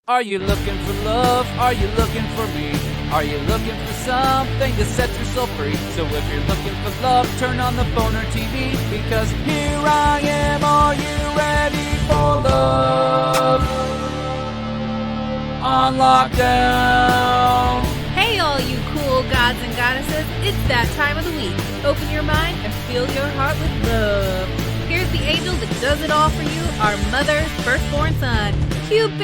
Are you looking for love? Are you looking for me? Are you looking for something to set yourself free? So if you're looking for love, turn on the phone or TV, because here I am. Are you ready for love? On lockdown. Hey all you cool gods and goddesses, it's that time of the week. Open your mind and fill your heart with love. Here's the angel that does it all for you, our mother's firstborn son, Cupid!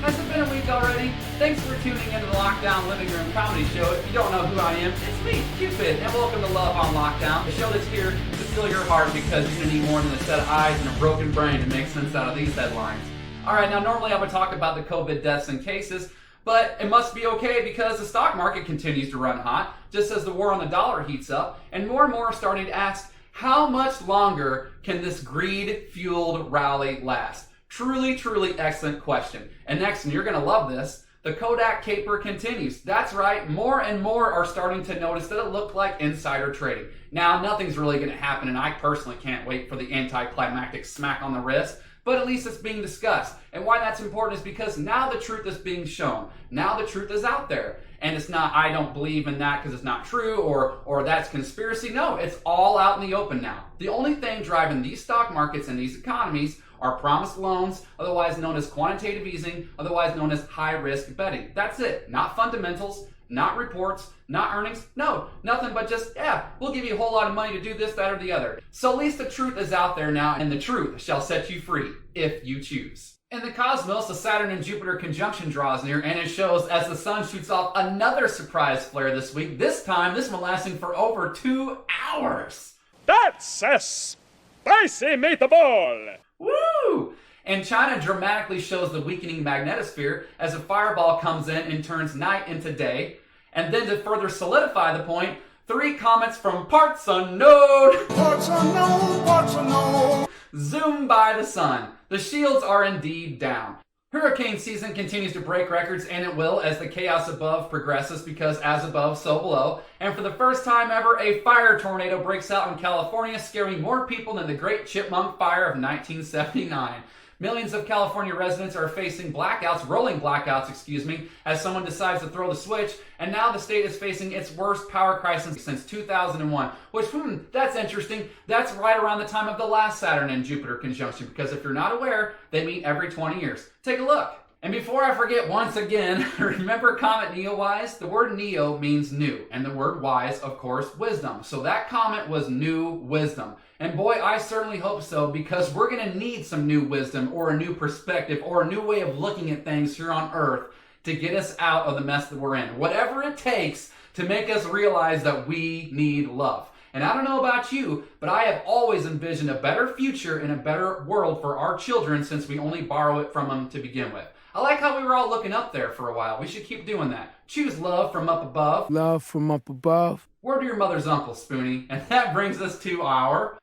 Has it been a week already? Thanks for tuning into the Lockdown Living Room Comedy Show. If you don't know who I am, it's me, Cupid, and welcome to Love on Lockdown, the show that's here to fill your heart because you're gonna need more than a set of eyes and a broken brain to make sense out of these headlines. Alright, now normally I would talk about the COVID deaths and cases, but it must be okay because the stock market continues to run hot, just as the war on the dollar heats up, and more are starting to ask, how much longer can this greed-fueled rally last? Truly excellent question. And next, and you're going to love this, the Kodak caper continues. That's right, more and more are starting to notice that it looked like insider trading. Now, nothing's really going to happen, and I personally can't wait for the anticlimactic smack on the wrist, but at least it's being discussed. And why that's important is because now the truth is being shown. Now the truth is out there. And it's not, I don't believe in that because it's not true, or that's conspiracy. No, it's all out in the open now. The only thing driving these stock markets and these economies are promised loans, otherwise known as quantitative easing, otherwise known as high-risk betting. That's it. Not fundamentals, not reports, not earnings. No, nothing but just, we'll give you a whole lot of money to do this, that, or the other. So at least the truth is out there now, and the truth shall set you free, if you choose. In the cosmos, the Saturn and Jupiter conjunction draws near, and it shows as the sun shoots off another surprise flare this week. This one lasting for over 2 hours. That's a spicy meatball! Woo! And China dramatically shows the weakening magnetosphere as a fireball comes in and turns night into day. And then to further solidify the point, 3 comets from parts unknown. Parts unknown. Zoom by the sun. The shields are indeed down. Hurricane season continues to break records, and it will as the chaos above progresses, because as above, so below. And for the first time ever, a fire tornado breaks out in California, scaring more people than the Great Chipmunk Fire of 1979. Millions of California residents are facing rolling blackouts, as someone decides to throw the switch, and now the state is facing its worst power crisis since 2001, which, that's interesting. That's right around the time of the last Saturn and Jupiter conjunction, because if you're not aware, they meet every 20 years. Take a look. And before I forget once again, remember Comet Neowise? The word Neo means new, and the word wise, of course, wisdom. So that comet was new wisdom. And boy, I certainly hope so, because we're going to need some new wisdom or a new perspective or a new way of looking at things here on Earth to get us out of the mess that we're in. Whatever it takes to make us realize that we need love. And I don't know about you, but I have always envisioned a better future and a better world for our children since we only borrow it from them to begin with. I like how we were all looking up there for a while. We should keep doing that. Choose love from up above. Love from up above. Word to your mother's uncle, Spoonie. And that brings us to our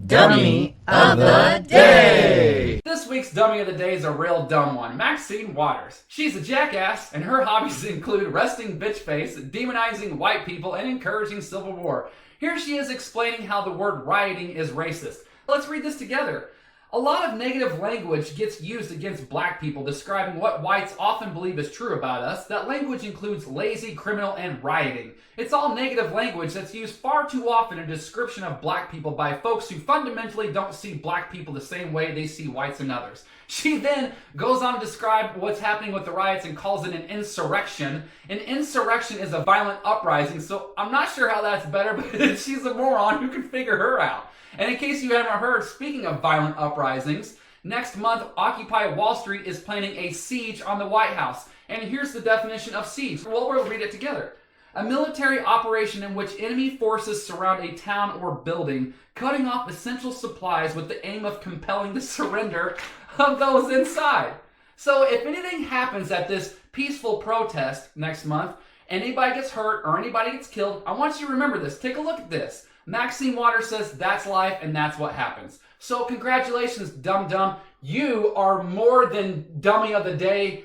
Dummy of the Day! This week's Dummy of the Day is a real dumb one. Maxine Waters. She's a jackass, and her hobbies include resting bitch face, demonizing white people, and encouraging civil war. Here she is explaining how the word rioting is racist. Let's read this together. A lot of negative language gets used against black people, describing what whites often believe is true about us. That language includes lazy, criminal, and rioting. It's all negative language that's used far too often in a description of black people by folks who fundamentally don't see black people the same way they see whites and others. She then goes on to describe what's happening with the riots and calls it an insurrection. An insurrection is a violent uprising, so I'm not sure how that's better, but she's a moron who can figure her out. And in case you haven't heard, speaking of violent uprisings, next month Occupy Wall Street is planning a siege on the White House. And here's the definition of siege. Well, we'll read it together. A military operation in which enemy forces surround a town or building, cutting off essential supplies with the aim of compelling the surrender of those inside. So if anything happens at this peaceful protest next month, anybody gets hurt or anybody gets killed, I want you to remember this. Take a look at this. Maxine Waters says that's life and that's what happens. So congratulations, dum-dum. You are more than Dummy of the Day.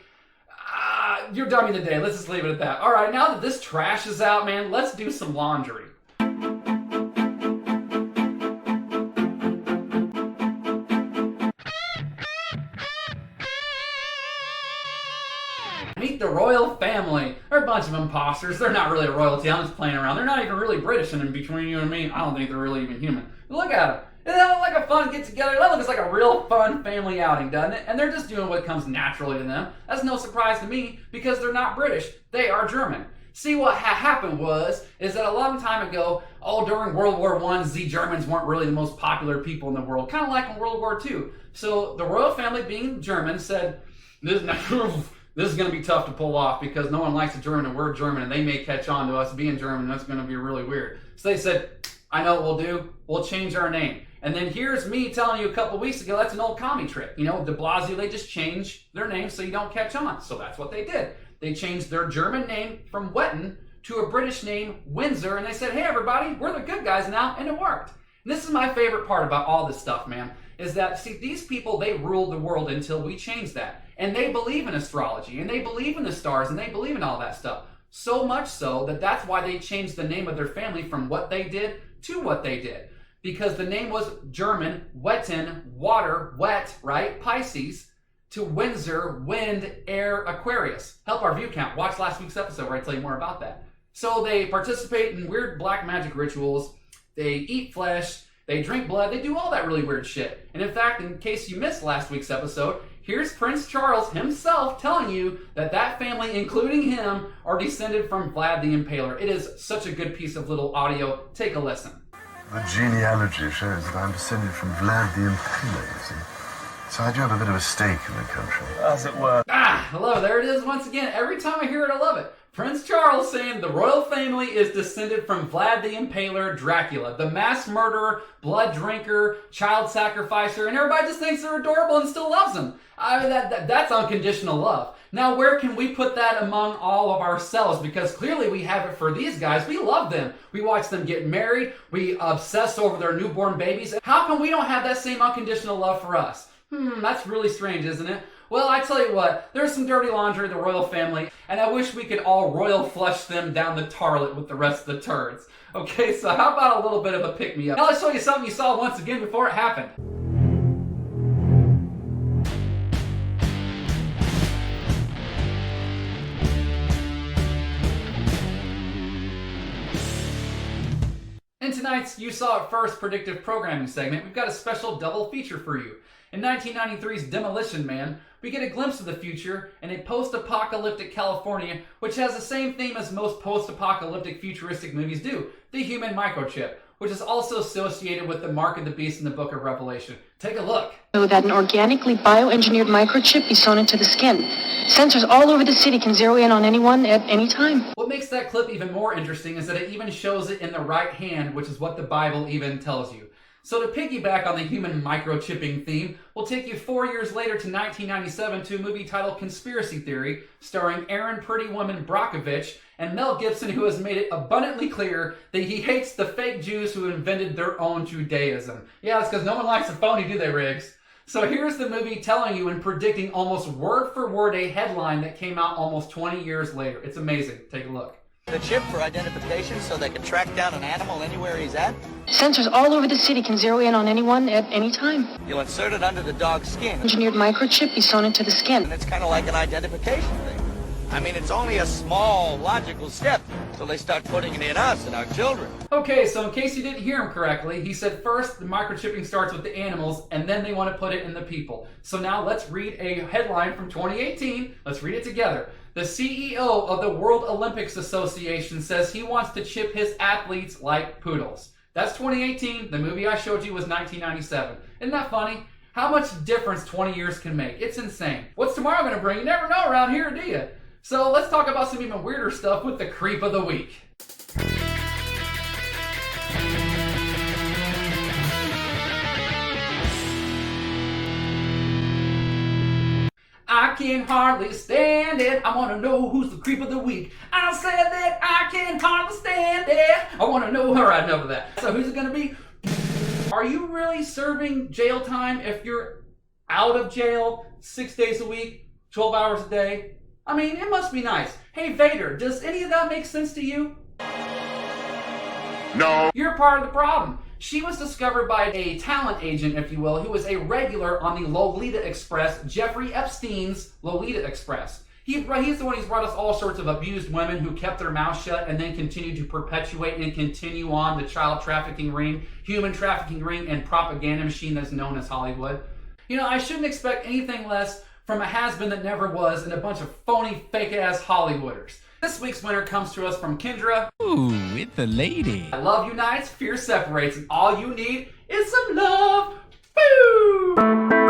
You're Dummy of the Day. Let's just leave it at that. All right, now that this trash is out, man, let's do some laundry. Meet the royal family. They're a bunch of imposters. They're not really royalty. I'm just playing around. They're not even really British, and between you and me, I don't think they're really even human. But look at them. It looks like a fun get-together. That looks like a real fun family outing, doesn't it? And they're just doing what comes naturally to them. That's no surprise to me because they're not British. They are German. See, what happened is that a long time ago, during World War I, the Germans weren't really the most popular people in the world, kind of like in World War II. So the royal family, being German, said, this is going to be tough to pull off because no one likes a German and we're German and they may catch on to us being German and that's going to be really weird. So they said, I know what we'll do. We'll change our name. And then here's me telling you a couple weeks ago, that's an old commie trick. You know, de Blasio, they just change their name so you don't catch on. So that's what they did. They changed their German name from Wetton to a British name, Windsor, and they said, hey everybody, we're the good guys now, and it worked. And this is my favorite part about all this stuff, man, is that, see, these people, they ruled the world until we changed that. And they believe in astrology, and they believe in the stars, and they believe in all that stuff. So much so that that's why they changed the name of their family from what they did to what they did. Because the name was German, Wetten, water, wet, right, Pisces, to Windsor, wind, air, Aquarius. Help our view count. Watch last week's episode where I tell you more about that. So they participate in weird black magic rituals. They eat flesh. They drink blood. They do all that really weird shit. And in fact, in case you missed last week's episode, here's Prince Charles himself telling you that that family, including him, are descended from Vlad the Impaler. It is such a good piece of little audio. Take a listen. The genealogy shows that I'm descended from Vlad the Impaler, you see. So I do have a bit of a stake in the country. As it were. Hello, there it is once again. Every time I hear it, I love it. Prince Charles saying the royal family is descended from Vlad the Impaler, Dracula, the mass murderer, blood drinker, child sacrificer, and everybody just thinks they're adorable and still loves them. That's unconditional love. Now, where can we put that among all of ourselves? Because clearly we have it for these guys. We love them. We watch them get married. We obsess over their newborn babies. How come we don't have that same unconditional love for us? That's really strange, isn't it? Well, I tell you what, there's some dirty laundry in the royal family, and I wish we could all royal flush them down the toilet with the rest of the turds. Okay, so how about a little bit of a pick-me-up? Now let's show you something you saw once again before it happened. In tonight's You Saw It First predictive programming segment, we've got a special double feature for you. In 1993's Demolition Man, we get a glimpse of the future in a post-apocalyptic California, which has the same theme as most post-apocalyptic futuristic movies do, the human microchip, which is also associated with the mark of the beast in the book of Revelation. Take a look. So that an organically bioengineered microchip be sewn into the skin. Sensors all over the city can zero in on anyone at any time. What makes that clip even more interesting is that it even shows it in the right hand, which is what the Bible even tells you. So to piggyback on the human microchipping theme, we'll take you 4 years later to 1997 to a movie titled Conspiracy Theory, starring Aaron Pretty Woman Brockovich and Mel Gibson, who has made it abundantly clear that he hates the fake Jews who invented their own Judaism. Yeah, that's because no one likes a phony, do they, Riggs? So here's the movie telling you and predicting almost word for word a headline that came out almost 20 years later. It's amazing. Take a look. The chip for identification so they can track down an animal anywhere he's at? Sensors all over the city can zero in on anyone at any time. You'll insert it under the dog's skin. Engineered microchip be sewn into the skin. And it's kind of like an identification thing. I mean, it's only a small, logical step, so they start putting it in us and our children. Okay, so in case you didn't hear him correctly, he said first the microchipping starts with the animals, and then they want to put it in the people. So now let's read a headline from 2018. Let's read it together. The CEO of the World Olympics Association says he wants to chip his athletes like poodles. That's 2018. The movie I showed you was 1997. Isn't that funny? How much difference 20 years can make? It's insane. What's tomorrow going to bring? You never know around here, do you? So let's talk about some even weirder stuff with the creep of the week. I can hardly stand it. I want to know who's the creep of the week. I said that I can hardly stand it. I want to know. All right, enough of that. So who's it going to be? Are you really serving jail time if you're out of jail 6 days a week, 12 hours a day? I mean, it must be nice. Hey, Vader, does any of that make sense to you? No. You're part of the problem. She was discovered by a talent agent, if you will, who was a regular on the Lolita Express, Jeffrey Epstein's Lolita Express. He's the one who's brought us all sorts of abused women who kept their mouths shut and then continued to perpetuate and continue on the child trafficking ring, human trafficking ring, and propaganda machine that's known as Hollywood. You know, I shouldn't expect anything less from a has-been that never was and a bunch of phony, fake-ass Hollywooders. This week's winner comes to us from Kendra. Ooh, it's a lady. Love unites, fear separates, and all you need is some love. Boo!